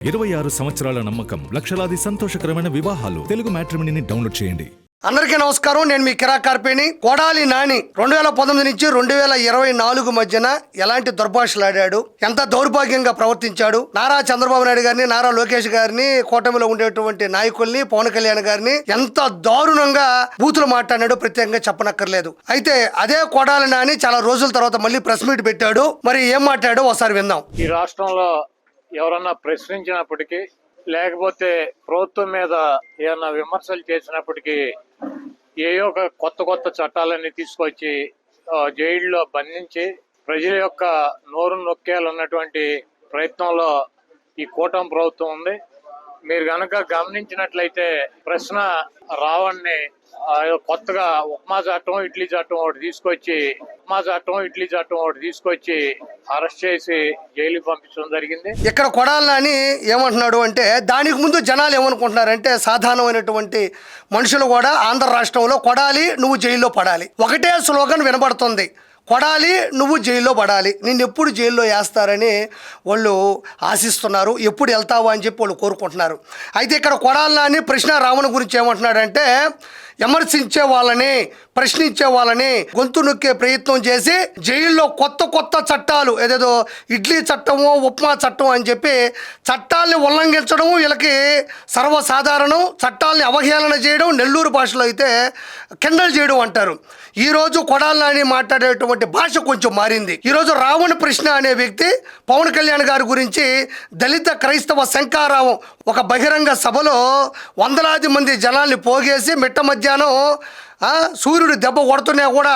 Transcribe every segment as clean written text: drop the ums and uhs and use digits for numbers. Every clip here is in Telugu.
26 సంవత్సరాల నమ్మకం, లక్షలాది సంతోషకరమైన వివాహాలు. తెలుగు మ్యాట్రిమోనీని డౌన్లోడ్ చేయండి. అందరికీ నమస్కారం. నేను మీ కిరా కార్పేని. కొడాలి నాని 2019 నుంచి 2024 మధ్యన ఎలాంటి దుర్భాషలాడాడు, ఎంత దౌర్భాగ్యంగా ప్రవర్తించాడు, నారా చంద్రబాబు నాయుడు గారిని, నారా లోకేష్ గారిని, కూటమిలో ఉండేటువంటి నాయకుల్ని, పవన్ కళ్యాణ్ గారిని ఎంత దారుణంగా బూతులు మాట్లాడాడు ప్రత్యేకంగా చెప్పనక్కర్లేదు. అయితే అదే కొడాలి నాని చాలా రోజుల తర్వాత మళ్ళీ ప్రెస్ మీట్ పెట్టాడు. మరి ఏం మాట్లాడో ఒకసారి విందాం. ఈ రాష్ట్రంలో ఎవరన్నా ప్రశ్నించినప్పటికీ, లేకపోతే ప్రభుత్వం మీద ఏమన్నా విమర్శలు చేసినప్పటికీ ఏయో ఒక కొత్త చట్టాలన్నీ తీసుకొచ్చి జైల్లో బంధించి ప్రజల యొక్క నోరు నొక్కేయాలన్నటువంటి ప్రయత్నంలో ఈ కూటమి ప్రభుత్వం ఉంది. మీరు గనక గమనించినట్లయితే ప్రశ్న రావణ్ణి కొత్తగా ఉప్మా చట్టం, ఇడ్లీ చట్టం ఒకటి తీసుకొచ్చి అరెస్ట్ చేసి జైలుకి పంపించడం జరిగింది. ఇక్కడ కొడాలి నాని ఏమంటున్నాడు అంటే, దానికి ముందు జనాలు ఏమనుకుంటున్నారంటే, సాధారణమైనటువంటి మనుషులు కూడా ఆంధ్ర రాష్ట్రంలో కొడాలి నువ్వు జైల్లో పడాలి ఒకటే స్లోగన్ వినబడుతుంది. కొడాలి నువ్వు జైల్లో పడాలి, నిన్ను ఎప్పుడు జైల్లో వేస్తారని వాళ్ళు ఆశిస్తున్నారు, ఎప్పుడు వెళ్తావా అని చెప్పి వాళ్ళు కోరుకుంటున్నారు. అయితే ఇక్కడ కొడాలి నాని కృష్ణ రావణ గురించి ఏమంటున్నాడంటే, విమర్శించే వాళ్ళని, ప్రశ్నించే వాళ్ళని గొంతు నొక్కే ప్రయత్నం చేసి జైల్లో కొత్త చట్టాలు, ఏదేదో ఇడ్లీ చట్టము, ఉప్మా చట్టం అని చెప్పి చట్టాలని ఉల్లంఘించడం వీళ్ళకి సర్వసాధారణం. చట్టాలని అవహేళన చేయడం, నెల్లూరు భాషలో అయితే కిండల్ చేయడం అంటారు. ఈరోజు కొడాలి నాని మాట్లాడేటువంటి భాష కొంచెం మారింది. ఈరోజు రావణ కృష్ణ అనే వ్యక్తి పవన్ కళ్యాణ్ గారి గురించి దళిత క్రైస్తవ శంకారావం ఒక బహిరంగ సభలో వందలాది మంది జనాల్ని పోగేసి మిట్ట మధ్యాహ్నం సూర్యుడు దెబ్బ కొడుతున్నా కూడా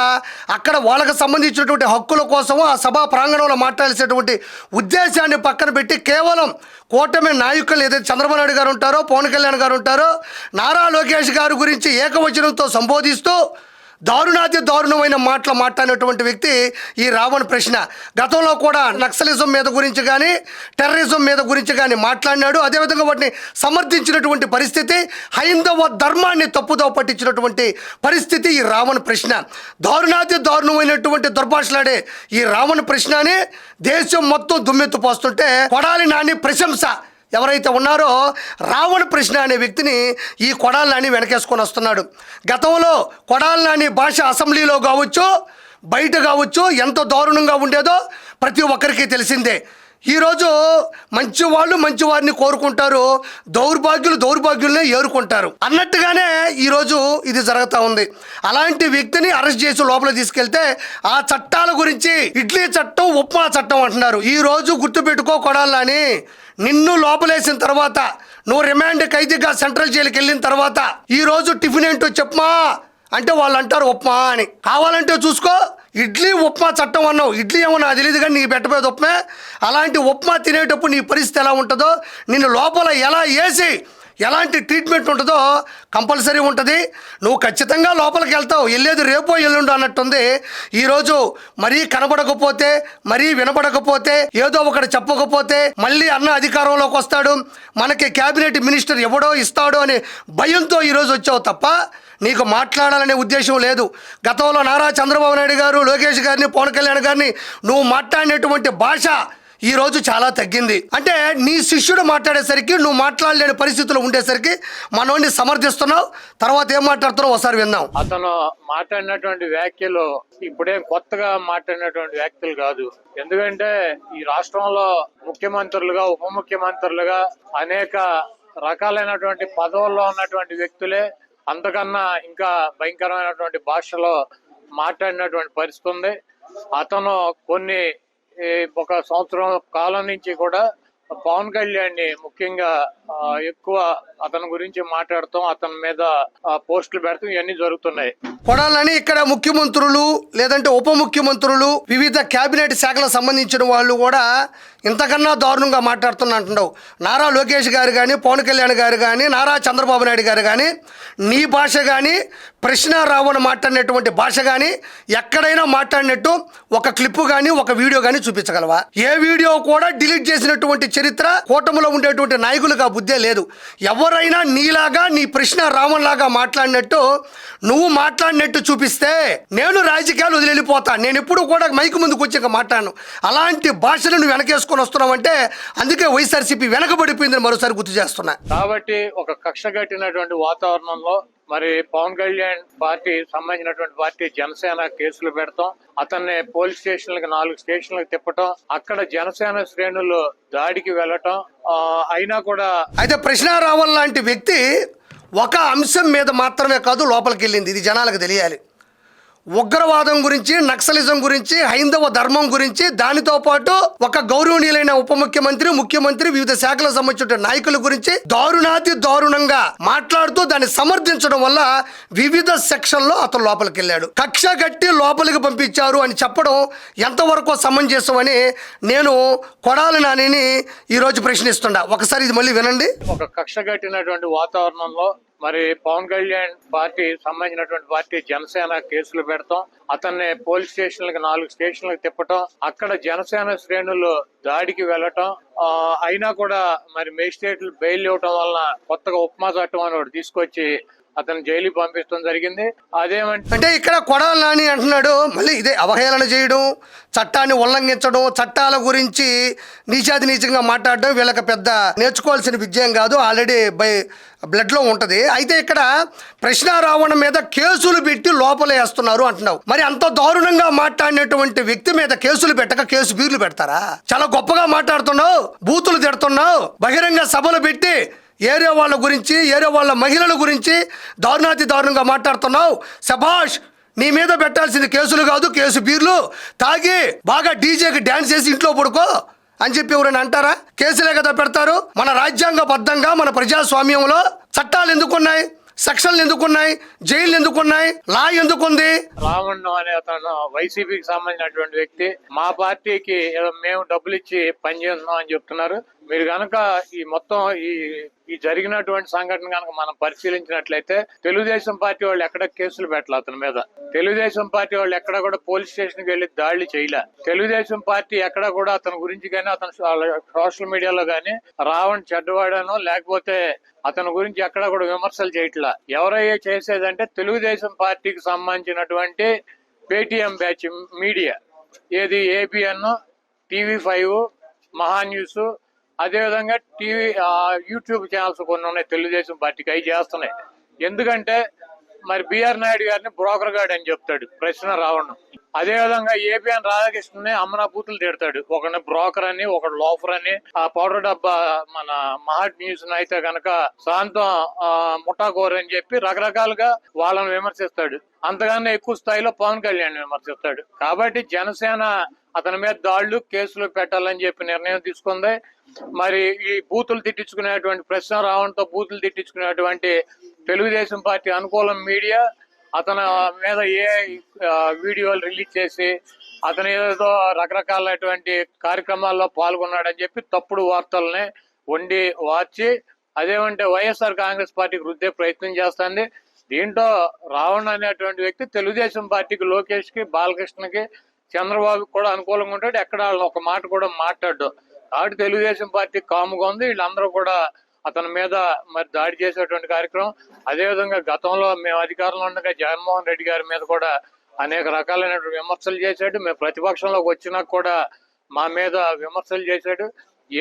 అక్కడ వాళ్ళకు సంబంధించినటువంటి హక్కుల కోసం ఆ సభా ప్రాంగణంలో మాట్లాడాల్సినటువంటి ఉద్దేశాన్ని పక్కన పెట్టి కేవలం కూటమి నాయకులు ఏదైతే చంద్రబాబు నాయుడు గారు ఉంటారో, పవన్ కళ్యాణ్ గారు ఉంటారో, నారా లోకేష్ గారి గురించి ఏకవచనంతో సంబోధిస్తూ దారుణమైన మాటలు మాట్లాడినటువంటి వ్యక్తి ఈ రావణ కృష్ణ. గతంలో కూడా నక్సలిజం మీద గురించి కానీ, టెర్రరిజం మీద గురించి కానీ మాట్లాడినాడు. అదేవిధంగా వాటిని సమర్థించినటువంటి పరిస్థితి, హైందవ ధర్మాన్ని తప్పుదోవ పట్టించినటువంటి పరిస్థితి ఈ రావణ కృష్ణ. దారుణమైనటువంటి దుర్భాషలాడే ఈ రావణ కృష్ణని దేశం మొత్తం దుమ్మెత్తుపోస్తుంటే కొడాలి నాని ప్రశంస ఎవరైతే ఉన్నారో రావణ కృష్ణ అనే వ్యక్తిని ఈ కొడాలి నాని వెనకేసుకొని వస్తున్నాడు. గతంలో కొడాలి నాని భాష అసెంబ్లీలో కావచ్చు, బయట కావచ్చు ఎంత దారుణంగా ఉండేదో ప్రతి ఒక్కరికి తెలిసిందే. ఈరోజు మంచివారిని కోరుకుంటారు, దౌర్భాగ్యులనే ఏరుకుంటారు అన్నట్టుగానే ఈరోజు ఇది జరుగుతూ ఉంది. అలాంటి వ్యక్తిని అరెస్ట్ చేసి లోపల తీసుకెళ్తే ఆ చట్టాల గురించి ఇడ్లీ చట్టం, ఉప్మా చట్టం అంటున్నారు. ఈరోజు గుర్తుపెట్టుకో కొడాలి నాని, నిన్ను లోపలేసిన తర్వాత, నువ్వు రిమాండ్ ఖైదీగా సెంట్రల్ జైలుకి వెళ్ళిన తర్వాత ఈరోజు టిఫిన్ ఏంటో చెప్పమా అంటే వాళ్ళు అంటారు ఉప్మా అని. కావాలంటే చూసుకో, ఇడ్లీ ఉప్మా చట్టం అన్నావు, ఇడ్లీ ఏమో నాకు తెలియదు కానీ నీకు పెట్టబోయేది ఉప్మా. అలాంటి ఉప్మా తినేటప్పుడు నీ పరిస్థితి ఎలా ఉంటుందో, నిన్ను లోపల ఎలా వేసి ఎలాంటి ట్రీట్మెంట్ ఉంటుందో కంపల్సరీ ఉంటుంది. నువ్వు ఖచ్చితంగా లోపలికి వెళ్తావు, వెళ్ళేది రేపో ఎల్లుండో అన్నట్టుంది. ఈరోజు మరీ కనబడకపోతే, మరీ వినబడకపోతే, ఏదో ఒకటి చెప్పకపోతే మళ్ళీ అన్న అధికారంలోకి వస్తాడు, మనకి క్యాబినెట్ మినిస్టర్ ఎవడో ఇస్తాడు అనే భయంతో ఈరోజు వచ్చావు తప్ప నీకు మాట్లాడాలనే ఉద్దేశం లేదు. గతంలో నారా చంద్రబాబు నాయుడు గారు, లోకేష్ గారిని, పవన్ కళ్యాణ్ గారిని నువ్వు మాట్లాడినటువంటి భాష ఈరోజు చాలా తగ్గింది. అంటే నీ శిష్యుడు మాట్లాడేసరికి నువ్వు మాట్లాడలేని పరిస్థితులు ఉండేసరికి మనోడిని సమర్థిస్తున్నావు. తర్వాత ఏం మాట్లాడుతున్నావు ఒకసారి విందాం. అతను మాట్లాడినటువంటి వ్యాఖ్యలు ఇప్పుడేం కొత్తగా మాట్లాడినటువంటి వ్యాఖ్యలు కాదు. ఎందుకంటే ఈ రాష్ట్రంలో ముఖ్యమంత్రులుగా, ఉప ముఖ్యమంత్రులుగా అనేక రకాలైనటువంటి పదవుల్లో ఉన్నటువంటి వ్యక్తులే అంతకన్నా ఇంకా భయంకరమైనటువంటి భాషలో మాట్లాడినటువంటి పరిస్థితి ఉంది. అతను ఒక సంవత్సరం కాలం నుంచి కూడా పవన్ కళ్యాణ్ ని ముఖ్యంగా ఎక్కువ అతని గురించి మాట్లాడతాం, అతని మీద పోస్టులు పెడతాం, ఇవన్నీ జరుగుతున్నాయి. కొడాలని ఇక్కడ ముఖ్యమంత్రులు లేదంటే ఉప ముఖ్యమంత్రులు, వివిధ క్యాబినెట్ శాఖలకు సంబంధించిన వాళ్ళు కూడా ఇంతకన్నా దారుణంగా మాట్లాడుతున్నట్టున్నావు. నారా లోకేష్ గారు కానీ, పవన్ కళ్యాణ్ గారు కానీ, నారా చంద్రబాబు నాయుడు గారు కానీ నీ భాష కానీ, కృష్ణ రావణ మాట్లాడినటువంటి భాష కానీ ఎక్కడైనా మాట్లాడినట్టు ఒక క్లిప్ కానీ, ఒక వీడియో కానీ చూపించగలవా? ఏ వీడియో కూడా డిలీట్ చేసినటువంటి చరిత్ర కూటమిలో ఉండేటువంటి నాయకులకు ఆ బుద్ధే లేదు. ఎవరైనా నీలాగా, నీ కృష్ణ రావణ్ లాగా మాట్లాడినట్టు నువ్వు మాట్లాడిన మాట్లాడినట్టు చూపిస్తే నేను రాజకీయాలు వదిలిపోతా. నేను ఎప్పుడు కూడా మైకు ముందుకు వచ్చాక మాట్లాడను. అలాంటి భాషను నువ్వు వెనకేసుకొని వస్తున్నావంటే అందుకే వైఎస్ఆర్సీపీ వెనకబడిపోయిందని మరోసారి గుర్తు చేస్తున్నా. కాబట్టి ఒక కక్ష కట్టినటువంటి వాతావరణంలో మరి పవన్ కళ్యాణ్ పార్టీ సంబంధించినటువంటి పార్టీ జనసేన కేసులు పెడతాం, అతన్ని పోలీస్ స్టేషన్లకు 4 స్టేషన్లకు తిప్పటం, అక్కడ జనసేన శ్రేణులు దాడికి వెళ్ళటం అయినా కూడా. అయితే కృష్ణా రావల్ లాంటి వ్యక్తి ఒక అంశం మీద మాత్రమే కాదు లోపలికి వెళ్ళింది, ఇది జనాలకు తెలియాలి. ఉగ్రవాదం గురించి, నక్సలిజం గురించి, హైందవ ధర్మం గురించి, దానితో పాటు ఒక గౌరవనీయులైన ఉప ముఖ్యమంత్రి, ముఖ్యమంత్రి, వివిధ శాఖలకు సంబంధించిన నాయకుల గురించి దారుణాతి దారుణంగా మాట్లాడుతూ దాన్ని సమర్థించడం వల్ల వివిధ సెక్షన్లో అతను లోపలికి వెళ్ళాడు. కక్ష కట్టి లోపలికి పంపించారు అని చెప్పడం ఎంతవరకు సమంజసం అని నేను కొడాలి నానిని ఈరోజు ప్రశ్నిస్తున్నా. ఒకసారి ఇది మళ్ళీ వినండి. ఒక కక్ష కట్టినటువంటి వాతావరణంలో మరి పవన్ కళ్యాణ్ పార్టీ సంబంధించినటువంటి పార్టీ జనసేన కేసులు పెడతాం, అతన్ని పోలీస్ స్టేషన్లకు 4 స్టేషన్లకు తిప్పటం, అక్కడ జనసేన శ్రేణులు దాడికి వెళ్ళటం అయినా కూడా మరి మేజిస్ట్రేట్లు బెయిల్ ఇవ్వటం వలన కొత్తగా ఉపమా చట్టం అని ఒకటి తీసుకొచ్చి అతను జైలుకి పంపించడం జరిగింది. అంటే ఇక్కడ కొడాలి నాని అంటున్నాడు మళ్ళీ ఇదే అవహేళన చేయడం, చట్టాన్ని ఉల్లంఘించడం, చట్టాల గురించి నీచాతి నీచంగా మాట్లాడడం వీళ్ళకి పెద్ద నేర్చుకోవాల్సిన విజయం కాదు, ఆల్రెడీ బ్లడ్లో ఉంటుంది. అయితే ఇక్కడ కృష్ణా రావణ మీద కేసులు పెట్టి లోపలేస్తున్నారు అంటున్నావు. మరి అంత దారుణంగా మాట్లాడినటువంటి వ్యక్తి మీద కేసులు పెట్టక కేసు బీర్లు పెడతారా? చాలా గొప్పగా మాట్లాడుతున్నావు, బూతులు తిడుతున్నావు, బహిరంగ సభలు పెట్టి ఏరే వాళ్ళ గురించి, ఏరే వాళ్ళ మహిళల గురించి దారుణాతి దారుణంగా మాట్లాడుతున్నావు. శభాష్, నీ మీద పెట్టాల్సింది కేసులు కాదు, కేసు బీర్లు తాగి బాగా డీజేకి డ్యాన్స్ చేసి ఇంట్లో పడుకో అని చెప్పి ఎవరైనా అంటారా? కేసులే కదా పెడతారు. మన రాజ్యాంగబద్ధంగా మన ప్రజాస్వామ్యంలో చట్టాలు ఎందుకున్నాయి, సెక్షన్లు ఎందుకున్నాయి, జైలు ఎందుకున్నాయి, లా ఎందుకుంది? రావణ్ అనే అతను వైసీపీకి సంబంధించినటువంటి వ్యక్తి మా పార్టీకి మేము డబ్బులు ఇచ్చి పనిచేస్తున్నాం అని చెప్తున్నారు. మీరు కనుక ఈ మొత్తం ఈ జరిగినటువంటి సంఘటన కనుక మనం పరిశీలించినట్లయితే తెలుగుదేశం పార్టీ వాళ్ళు ఎక్కడ కేసులు పెట్టాలి అతని మీద, తెలుగుదేశం పార్టీ వాళ్ళు ఎక్కడ కూడా పోలీస్ స్టేషన్కి వెళ్ళి దాడులు చేయలే, తెలుగుదేశం పార్టీ ఎక్కడ కూడా అతని గురించి కానీ అతను సోషల్ మీడియాలో కానీ రావణ్ చెడ్డవాడనో లేకపోతే అతని గురించి ఎక్కడ కూడా విమర్శలు చేయట్లా. ఎవరయ్యే చేసేదంటే తెలుగుదేశం పార్టీకి సంబంధించినటువంటి పేటిఎం బ్యాచ్ మీడియా, ఏది ఏబిఎన్, TV5, మహా న్యూస్, అదేవిధంగా యూట్యూబ్ ఛానల్స్ కొన్ని ఉన్నాయి తెలుగుదేశం పార్టీకి, అవి చేస్తున్నాయి. ఎందుకంటే మరి బిఆర్ నాయుడు గారిని బ్రోకర్ గార్డ్ అని చెప్తాడు ప్రశ్న రావణ్. అదేవిధంగా ఏబిఎన్ రాధాకృష్ణని అమ్మనా బూతులు తిడతాడు, ఒకరిని బ్రోకర్ అని, ఒకడు లోఫర్ అని. ఆ పౌడర్ డబ్బా మన మహా న్యూస్ అయితే కనుక శాంతం ముఠాకోర్ అని చెప్పి రకరకాలుగా వాళ్ళని విమర్శిస్తాడు. అంతకన్నా ఎక్కువ స్థాయిలో పవన్ కళ్యాణ్ విమర్శిస్తాడు. కాబట్టి జనసేన అతని మీద దాళ్లు కేసులు పెట్టాలని చెప్పి నిర్ణయం తీసుకుంది. మరి ఈ బూతులు తిట్టించుకునేటువంటి ప్రశ్న రావణ్తో బూతులు తిట్టించుకునేటువంటి తెలుగుదేశం పార్టీ అనుకూలం మీడియా అతని మీద వీడియోలు రిలీజ్ చేసి అతను ఏదో రకరకాలైనటువంటి కార్యక్రమాల్లో పాల్గొన్నాడని చెప్పి తప్పుడు వార్తల్ని వండి వార్చి అదేమంటే వైఎస్ఆర్ కాంగ్రెస్ పార్టీకి రుద్దే ప్రయత్నం చేస్తుంది. దీంట్లో రావణ్ అనేటువంటి వ్యక్తి తెలుగుదేశం పార్టీకి, లోకేష్ కి, బాలకృష్ణకి, చంద్రబాబుకి కూడా అనుకూలంగా ఉంటాడు. ఎక్కడ ఒక మాట కూడా మాట్లాడు. కాబట్టి తెలుగుదేశం పార్టీ కాముగా ఉంది. వీళ్ళందరూ కూడా అతని మీద మరి దాడి చేసేటువంటి కార్యక్రమం. అదేవిధంగా గతంలో మేము అధికారంలో ఉండగా జగన్మోహన్ రెడ్డి గారి మీద కూడా అనేక రకాలైనటువంటి విమర్శలు చేశాడు. మేము ప్రతిపక్షంలోకి వచ్చినా కూడా మా మీద విమర్శలు చేశాడు.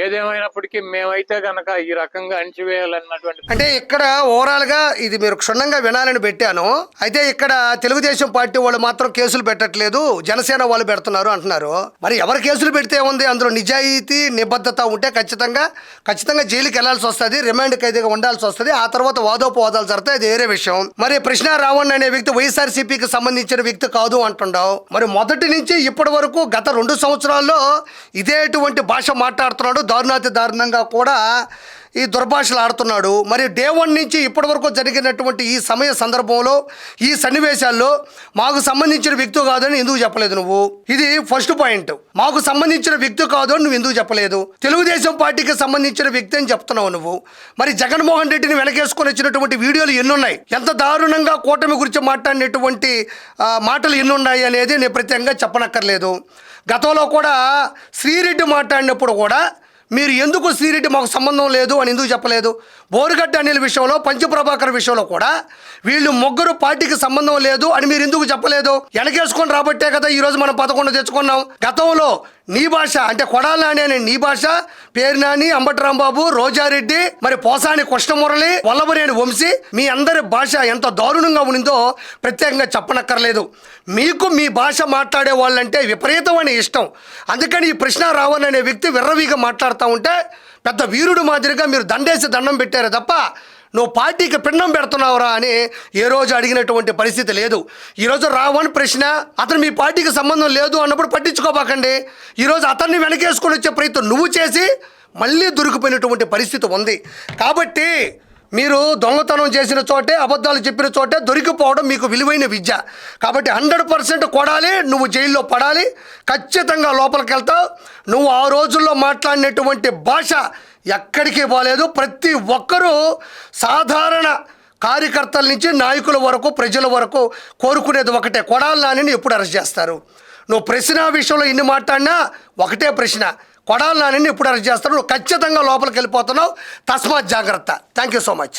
ఏదేమైనప్పటికీ మేమైతే గనక ఈ రకంగా అణిచివేయాలన్నటువంటి, అంటే ఇక్కడ ఓవరాల్ గా ఇది మీరు క్షుణ్ణంగా వినాలని పెట్టాను. అయితే ఇక్కడ తెలుగుదేశం పార్టీ వాళ్ళు మాత్రం కేసులు పెట్టట్లేదు, జనసేన వాళ్ళు పెడుతున్నారు అంటున్నారు. మరి ఎవరు కేసులు పెడితే ఉంది, అందులో నిజాయితీ నిబద్ధత ఉంటే ఖచ్చితంగా జైలుకి వెళ్లాల్సి వస్తుంది, రిమాండ్ ఖైదీగా ఉండాల్సి వస్తుంది. ఆ తర్వాత వాదోపవాదాలు జరుగుతాయి, అది వేరే విషయం. మరి కృష్ణా రావణ్ అనే వ్యక్తి వైఎస్ఆర్సీపీకి సంబంధించిన వ్యక్తి కాదు అంటుండవు. మరి మొదటి నుంచి ఇప్పటి వరకు గత 2 సంవత్సరాల్లో ఇదేటువంటి భాష మాట్లాడుతున్నాడు, దారుణాతి దారుణంగా కూడా ఈ దుర్భాషలు ఆడుతున్నాడు. మరి డే 1 నుంచి ఇప్పటి వరకు జరిగినటువంటి ఈ సమయ సందర్భంలో, ఈ సన్నివేశాల్లో మాకు సంబంధించిన వ్యక్తి కాదని ఎందుకు చెప్పలేదు నువ్వు? ఇది ఫస్ట్ పాయింట్. మాకు సంబంధించిన వ్యక్తి కాదు అని నువ్వు ఎందుకు చెప్పలేదు? తెలుగుదేశం పార్టీకి సంబంధించిన వ్యక్తి అని చెప్తున్నావు నువ్వు. మరి జగన్మోహన్ రెడ్డిని వెనకేసుకొని వచ్చినటువంటి వీడియోలు ఎన్నున్నాయి, ఎంత దారుణంగా కూటమి గురించి మాట్లాడినటువంటి మాటలు ఎన్నున్నాయి అనేది నేను ప్రత్యేకంగా చెప్పనక్కర్లేదు. గతంలో కూడా శ్రీరెడ్డి మాట్లాడినప్పుడు కూడా మీరు ఎందుకు శ్రీరెడ్డి మాకు సంబంధం లేదు అని ఎందుకు చెప్పలేదు? బోరుగడ్డ అనిల్ విషయంలో, పంచప్రభాకర్ విషయంలో కూడా వీళ్ళు ముగ్గురు పార్టీకి సంబంధం లేదు అని మీరు ఎందుకు చెప్పలేదు? వెనకేసుకొని రాబట్టే కదా ఈరోజు మనం 11 తెచ్చుకున్నాం. గతంలో నీ భాష అంటే కొడాలి నాని అనే నీ భాష, పేరు నాని, అంబటి రాంబాబు, రోజారెడ్డి, మరి పోసాని కృష్ణమురళి, వల్లభనేని వంశీ, మీ అందరి భాష ఎంత దారుణంగా ఉండిందో ప్రత్యేకంగా చెప్పనక్కర్లేదు. మీకు మీ భాష మాట్లాడే వాళ్ళంటే విపరీతమైన ఇష్టం. అందుకని ఈ కృష్ణ రావణ్ అనే వ్యక్తి విర్రవీగా మాట్లాడుతూ ఉంటే పెద్ద వీరుడు మాదిరిగా మీరు దండేసి దండం పెట్టారు తప్ప నువ్వు పార్టీకి పిండం పెడుతున్నావురా అని ఏ రోజు అడిగినటువంటి పరిస్థితి లేదు. ఈరోజు రావణ్ ప్రశ్న అతను మీ పార్టీకి సంబంధం లేదు అన్నప్పుడు పట్టించుకోబాకండి. ఈరోజు అతన్ని వెనకేసుకొని వచ్చే ప్రయత్నం నువ్వు చేసి మళ్ళీ దొరికిపోయినటువంటి పరిస్థితి ఉంది. కాబట్టి మీరు దొంగతనం చేసిన చోటే, అబద్ధాలు చెప్పిన చోటే దొరికిపోవడం మీకు విలువైన విద్య. కాబట్టి 100% కొడాలి, నువ్వు జైల్లో పడాలి, ఖచ్చితంగా లోపలికి వెళ్తావు. నువ్వు ఆ రోజుల్లో మాట్లాడినటువంటి భాష ఎక్కడికి పోలేదు. ప్రతి ఒక్కరూ సాధారణ కార్యకర్తల నుంచి నాయకుల వరకు, ప్రజల వరకు కోరుకునేది ఒకటే, కొడాలి నానిని ఎప్పుడు అరెస్ట్ చేస్తారు? నువ్వు ప్రశ్న విషయంలో ఇన్ని మాట్లాడినా ఒకటే ప్రశ్న, కొడాలి నానిని ఎప్పుడు అరెస్ట్ చేస్తారు? నువ్వు ఖచ్చితంగా లోపలికి వెళ్ళిపోతున్నావు. తస్మాత్ జాగ్రత్త. Thank you so much.